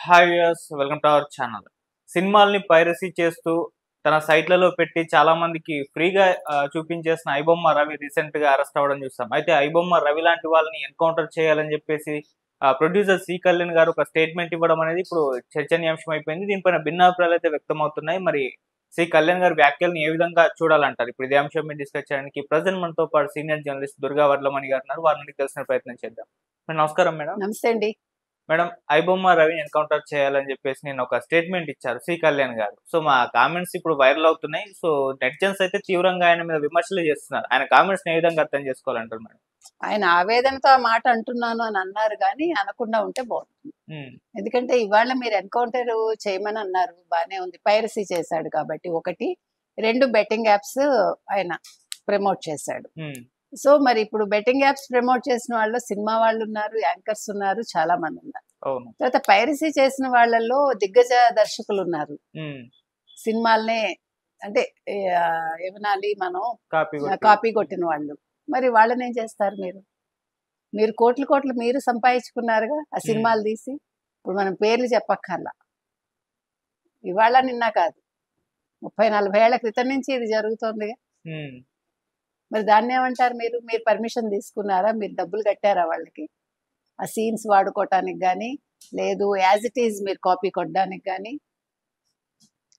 Hi viewers, welcome to our channel. సినిమాల్ని piracy చేస్తూ తన సైట్లలో పెట్టి చాలా మందికి ఫ్రీగా చూపించేసిన ఐబొమ్మ రవి రీసెంట్ గా అరెస్ట్ అవ్వడం చూస్తాం. అయితే ఐబొమ్మ రవి లాంటి వాళ్ళని ఎన్కౌంటర్ చేయాలని చెప్పేసి ప్రొడ్యూసర్ సి కళ్యాణ్ గారు ఒక స్టేట్మెంట్ ఇవ్వడం అనేది ఇప్పుడు చర్చనీయాంశం అయిపోయింది. దీనిపైన భిన్నాభిప్రాయాలు అయితే వ్యక్తం అవుతున్నాయి. మరి సి కళ్యాణ్ గారి వ్యాఖ్యలను ఏ విధంగా చూడాలంటారు? ఇప్పుడు ఇదే అంశం మీద డిస్కస్ చేయడానికి ప్రజెంట్ మనతో పాటు సీనియర్ జర్నలిస్ట్ దుర్గా వడ్లమణి గారు ఉన్నారు. వారిని తెలిసిన ప్రయత్నం చేద్దాం. నమస్కారం మేడం. నమస్తే అండి. మేడం, ఐబొమ్మ రవిని ఎన్కౌంటర్ చేయాలని చెప్పేసి నేను ఒక స్టేట్మెంట్ ఇచ్చారు సి కళ్యాణ్ గారు. సో మా కామెంట్స్ ఇప్పుడు వైరల్ అవుతున్నాయి. సో నెటిజన్స్ అయితే తీవ్రంగా ఆయన మీద విమర్శలు చేస్తున్నారు. ఆయన కామెంట్స్ ఏ విధంగా అర్థం చేసుకోవాలంటారు మేడం? ఆయన ఆవేదనతో ఆ మాట అంటున్నాను అని అన్నారు కానీ అనకుండా ఉంటే బాగుంటుంది. ఎందుకంటే ఇవాళ మీరు ఎన్కౌంటర్ చేయమని అన్నారు, బానే ఉంది. పైరసీ చేశాడు కాబట్టి ఒకటి. 2 బెట్టింగ్ యాప్స్ ఆయన ప్రమోట్ చేశాడు. సో మరి ఇప్పుడు బెట్టింగ్ యాప్స్ ప్రమోట్ చేసిన వాళ్ళు సినిమా వాళ్ళు ఉన్నారు, యాంకర్స్ ఉన్నారు, చాలా మంది ఉన్నారు. తర్వాత పైరసీ చేసిన వాళ్ళల్లో దిగ్గజ దర్శకులు ఉన్నారు. సినిమాలనే అంటే ఏమనాలి మనం, కాపీ కొట్టిన వాళ్ళు. మరి వాళ్ళని ఏం చేస్తారు? మీరు కోట్లు మీరు సంపాదించుకున్నారుగా ఆ సినిమాలు తీసి. ఇప్పుడు మనం పేర్లు చెప్పక్కర్లా. ఇవాళ నిన్న కాదు, 30-40 ఏళ్ల క్రితం నుంచి ఇది జరుగుతోందిగా. మరి దాన్ని ఏమంటారు? మీరు పర్మిషన్ తీసుకున్నారా? మీరు డబ్బులు కట్టారా వాళ్ళకి ఆ సీన్స్ వాడుకోవటానికి కానీ, లేదు యాజ్ ఇట్ ఈజ్ మీరు కాపీ కొట్టడానికి కానీ?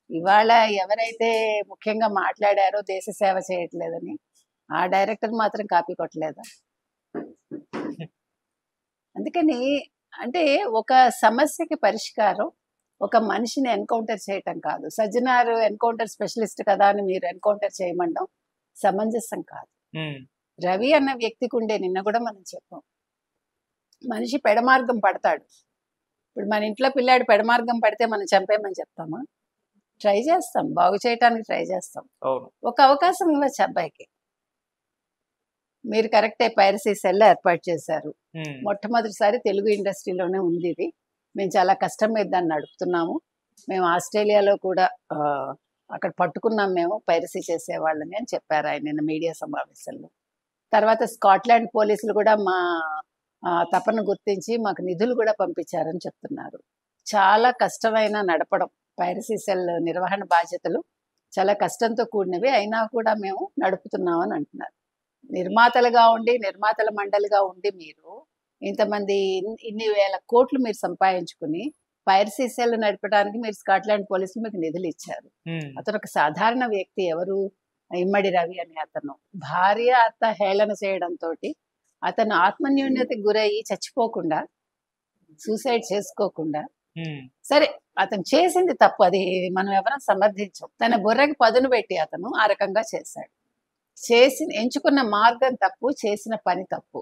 ఇవాళ ఎవరైతే ముఖ్యంగా మాట్లాడారో దేశ సేవ చేయట్లేదని, ఆ డైరెక్టర్ మాత్రం కాపీ కొట్టలేదా? అందుకని అంటే ఒక సమస్యకి పరిష్కారం ఒక మనిషిని ఎన్కౌంటర్ చేయటం కాదు. సజ్జనార్ ఎన్కౌంటర్ స్పెషలిస్ట్ కదా అని మీరు ఎన్కౌంటర్ చేయమండం సమంజసం కాదు. రవి అన్న వ్యక్తికి ఉండే, నిన్న కూడా మనం చెప్పాం, మనిషి పెడమార్గం పడతాడు. ఇప్పుడు మన ఇంట్లో పిల్లాడు పెడమార్గం పడితే మనం చంపేమని చెప్తామా? ట్రై చేస్తాం, బాగు చేయటానికి ట్రై చేస్తాం. ఒక అవకాశం ఇవ్వచ్చు అబ్బాయికి. మీరు కరెక్టే, పైరసీ సెల్ ఏర్పాటు చేశారు. మొట్టమొదటిసారి తెలుగు ఇండస్ట్రీలోనే ఉంది ఇది. మేము చాలా కష్టం మీద దాన్ని నడుపుతున్నాము. మేము ఆస్ట్రేలియాలో కూడా అక్కడ పట్టుకున్నాం మేము పైరసీ చేసేవాళ్ళని అని చెప్పారు ఆయన నిన్న మీడియా సమావేశంలో. తర్వాత స్కాట్లాండ్ పోలీసులు కూడా మా తపన గుర్తించి మాకు నిధులు కూడా పంపించారని చెప్తున్నారు. చాలా కష్టమైన నడపడం పైరసీ సెల్ నిర్వహణ బాధ్యతలు చాలా కష్టంతో కూడినవి, అయినా కూడా మేము నడుపుతున్నామని అంటున్నారు. నిర్మాతలుగా ఉండి, నిర్మాతల మండలిగా ఉండి మీరు ఇంతమంది ఇన్ని వేల కోట్లు మీరు సంపాదించుకుని పైరసీ సెల్ నడపడానికి మీరు స్కాట్లాండ్ పోలీసులు మీకు నిధులు ఇచ్చారు. అతను ఒక సాధారణ వ్యక్తి. ఎవరు? ఇమ్మడి రవి అనే అతను. భార్య అత్త హేళన చేయడంతో అతను ఆత్మన్యూన్యతకి గురయ్యి చచ్చిపోకుండా, సూసైడ్ చేసుకోకుండా, సరే అతను చేసింది తప్పు, అది మనం ఎవరం సమర్థించం. తన బుర్రకి పదును పెట్టి అతను ఆ రకంగా చేశాడు. ఎంచుకున్న మార్గం తప్పు, చేసిన పని తప్పు.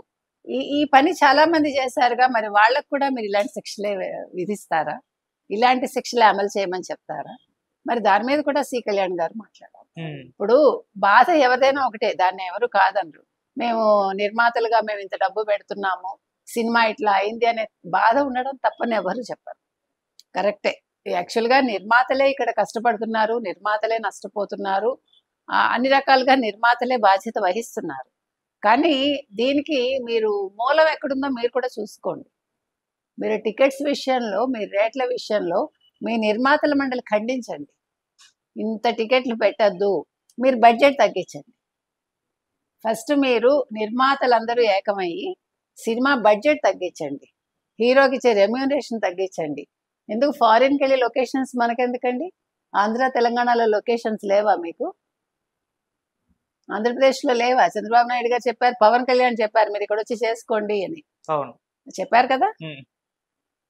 ఈ పని చాలా మంది చేశారుగా, మరి వాళ్ళకు కూడా మీరు ఇలాంటి శిక్షలే విధిస్తారా? ఇలాంటి శిక్షలే అమలు చేయమని చెప్తారా? మరి దాని మీద కూడా సి కళ్యాణ్ గారు మాట్లాడారు. ఇప్పుడు బాధ ఎవరిదైనా ఒకటే, దాన్ని ఎవరు కాదనరు. మేము నిర్మాతలుగా మేము ఇంత డబ్బు పెడుతున్నాము, సినిమా ఇట్లా అయింది అనే బాధ ఉండడం తప్పని ఎవరు చెప్పరు. కరెక్టే, యాక్చువల్గా నిర్మాతలే ఇక్కడ కష్టపడుతున్నారు, నిర్మాతలే నష్టపోతున్నారు, అన్ని రకాలుగా నిర్మాతలే బాధ్యత వహిస్తున్నారు. కానీ దీనికి మీరు మూలం ఎక్కడుందో మీరు కూడా చూసుకోండి. మీరు టికెట్స్ విషయంలో, మీ రేట్ల విషయంలో మీ నిర్మాతల మండలి ఖండించండి. ఇంత టికెట్లు పెట్టద్దు, మీరు బడ్జెట్ తగ్గించండి. ఫస్ట్ మీరు నిర్మాతలందరూ ఏకమయ్యి సినిమా బడ్జెట్ తగ్గించండి, హీరోకి ఇచ్చే రెమ్యూనరేషన్ తగ్గించండి. ఎందుకు ఫారిన్కి వెళ్ళి లొకేషన్స్ మనకెందుకండి? ఆంధ్ర తెలంగాణలో లొకేషన్స్ లేవా మీకు? ఆంధ్రప్రదేశ్లో లేవా? చంద్రబాబు నాయుడు గారు చెప్పారు, పవన్ కళ్యాణ్ చెప్పారు మీరు ఇక్కడ వచ్చి చేసుకోండి అని చెప్పారు కదా.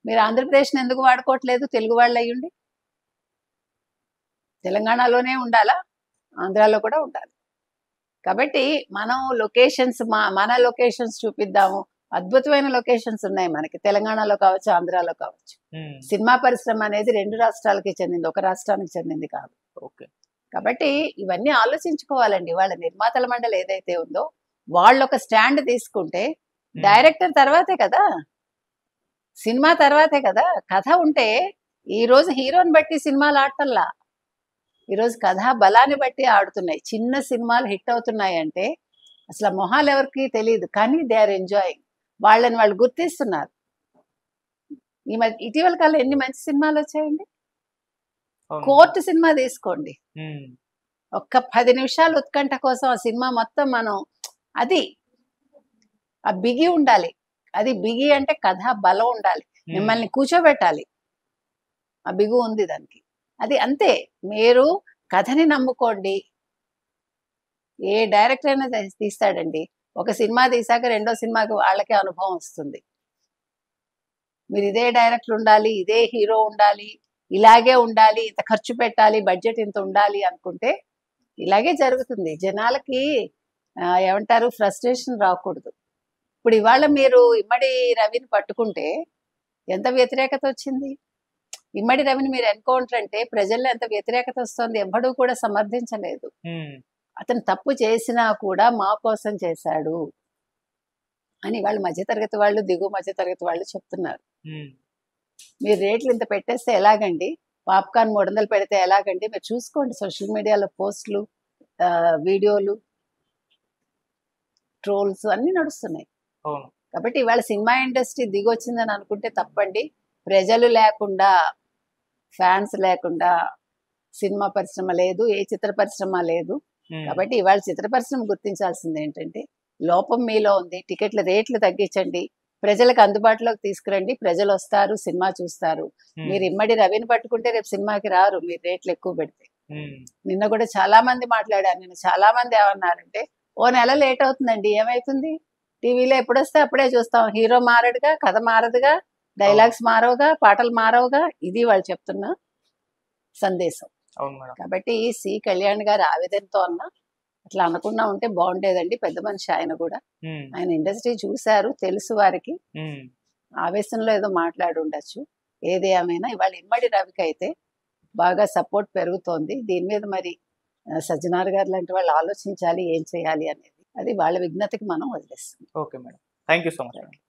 మీరు ఆంధ్రప్రదేశ్ని ఎందుకు వాడుకోవట్లేదు? తెలుగు వాళ్ళు అయ్యుండి తెలంగాణలోనే ఉండాలా? ఆంధ్రాలో కూడా ఉండాలి. కాబట్టి మనం లొకేషన్స్ మన లొకేషన్స్ చూపిద్దాము. అద్భుతమైన లొకేషన్స్ ఉన్నాయి మనకి, తెలంగాణలో కావచ్చు, ఆంధ్రాలో కావచ్చు. సినిమా పరిశ్రమ అనేది 2 రాష్ట్రాలకి చెందింది, ఒక రాష్ట్రానికి చెందింది కాదు. కాబట్టి ఇవన్నీ ఆలోచించుకోవాలండి. వాళ్ళ నిర్మాతల మండలి ఏదైతే ఉందో వాళ్ళు ఒక స్టాండ్ తీసుకుంటే, డైరెక్టర్ తర్వాతే కదా, సినిమా తర్వాతే కదా. కథ ఉంటే ఈరోజు హీరోని బట్టి సినిమాలు ఆడటల్లా, ఈరోజు కథా బలాన్ని బట్టి ఆడుతున్నాయి. చిన్న సినిమాలు హిట్ అవుతున్నాయి అంటే అసలు మొహాలు ఎవరికి తెలియదు, కానీ దే ఆర్ ఎంజాయింగ్. వాళ్ళని వాళ్ళు గుర్తిస్తున్నారు. ఈ మధ్య ఇటీవల కాలం ఎన్ని మంచి సినిమాలు వచ్చాయండి. అవును. కోర్టు సినిమా తీసుకోండి, ఉమ్, ఒక్క 10 నిమిషాలు ఉత్కంఠ కోసం ఆ సినిమా మొత్తం మనం అది ఆ బిగి ఉండాలి. అది బిగి అంటే కథ బలం ఉండాలి, మిమ్మల్ని కూర్చోబెట్టాలి, ఆ బిగు ఉంది దానికి. అది అంతే. మీరు కథని నమ్ముకోండి. ఏ డైరెక్టర్ అయినా తీస్తాడండి. ఒక సినిమా తీసాక రెండో సినిమాకి వాళ్ళకే అనుభవం వస్తుంది. మీరు ఇదే డైరెక్టర్ ఉండాలి, ఇదే హీరో ఉండాలి, ఇలాగే ఉండాలి, ఇంత ఖర్చు పెట్టాలి, బడ్జెట్ ఇంత ఉండాలి అనుకుంటే ఇలాగే జరుగుతుంది. జనాలకి ఏమంటారు, ఫ్రస్ట్రేషన్ రాకూడదు. ఇప్పుడు ఇవాళ మీరు ఇమ్మడి రవిని పట్టుకుంటే ఎంత వ్యతిరేకత వచ్చింది. ఇమ్మడి రవిని మీరు ఎన్కౌంటర్ అంటే ప్రజల్లో ఎంత వ్యతిరేకత వస్తుంది. ఎవ్వడూ కూడా సమర్థించలేదు. ఉమ్, అతను తప్పు చేసినా కూడా మా కోసం చేశాడు అని వాళ్ళు మధ్యతరగతి వాళ్ళు, దిగువ మధ్యతరగతి వాళ్ళు చెప్తున్నారు. ఉమ్, మీరు రేట్లు ఇంత పెట్టేస్తే ఎలాగండి, పాప్కార్న్ 300 పెడితే ఎలాగండి, మీరు చూసుకోండి సోషల్ మీడియాలో పోస్టులు, వీడియోలు, ట్రోల్స్ అన్నీ నడుస్తున్నాయి. అవును. కాబట్టి ఇవాళ సినిమా ఇండస్ట్రీ దిగొచ్చిందని అనుకుంటే తప్పండి. ప్రజలు లేకుండా, ఫ్యాన్స్ లేకుండా సినిమా పరిశ్రమ లేదు, ఏ చిత్ర పరిశ్రమ లేదు. ఉమ్, కాబట్టి ఇవాళ చిత్ర పరిశ్రమ గుర్తించాల్సింది ఏంటంటే, లోపం మీలో ఉంది, టికెట్ల రేట్లు తగ్గించండి, ప్రజలకు అందుబాటులోకి తీసుకురండి, ప్రజలు వస్తారు, సినిమా చూస్తారు. ఉమ్, మీరు ఇమ్మడి రవిని పట్టుకుంటే రేపు సినిమాకి రారు, మీరు రేట్లు ఎక్కువ పెడితే. ఉమ్, నిన్న కూడా చాలా మంది మాట్లాడారు. నిన్న చాలా మంది ఏమన్నారంటే, ఓ నెల లేట్ అవుతుందండి, ఏమైతుంది, టీవీలో ఎప్పుడొస్తే అప్పుడే చూస్తాం, హీరో మారడుగా, కథ మారదుగా, డైలాగ్స్ మారవుగా, పాటలు మారవుగా. ఇది వాళ్ళు చెప్తున్న సందేశం. అవును మేడం. కాబట్టి సి కళ్యాణ్ గారు ఆవేదనతో అన్నా అట్లా అనకుండా ఉంటే బాగుండేదండి. పెద్ద మనిషి ఆయన కూడా, ఉమ్, ఆయన ఇండస్ట్రీ చూశారు, తెలుసు వారికి. ఉమ్, ఆవేశంలో ఏదో మాట్లాడి ఉండొచ్చు. ఏది ఏమైనా ఇవాళ ఇమ్మడి రవికి అయితే బాగా సపోర్ట్ పెరుగుతోంది. దీని మీద మరి సజ్జనార్ గారు లాంటి వాళ్ళు ఆలోచించాలి ఏం చేయాలి అనేది. అది వాళ్ళ విజ్ఞతకి మనం వదిలేస్తాం. Okay madam. Thank you so much madam.